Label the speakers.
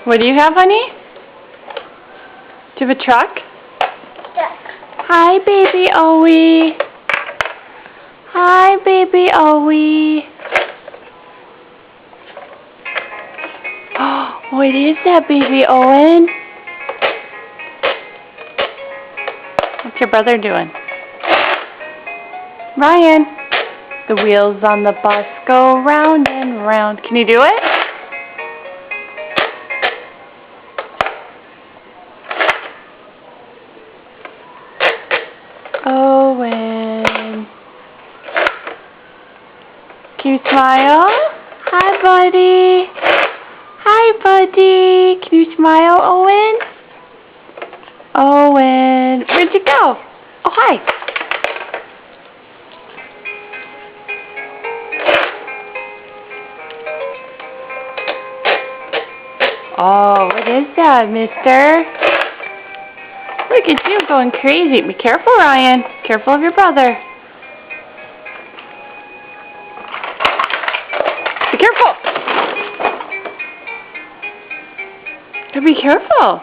Speaker 1: What do you have, honey? Do you have a truck?
Speaker 2: Yeah.
Speaker 1: Hi, baby Owie. Hi, baby Owie. Oh, what is that, baby Owen? What's your brother doing? Ryan. The wheels on the bus go round and round. Can you do it? Owen. Can you smile? Hi, buddy. Hi, buddy. Can you smile, Owen? Owen. Where'd you go? Oh, hi. Oh, what is that, mister? Look at you going crazy. Be careful, Ryan. Careful of your brother. Be careful. Be careful.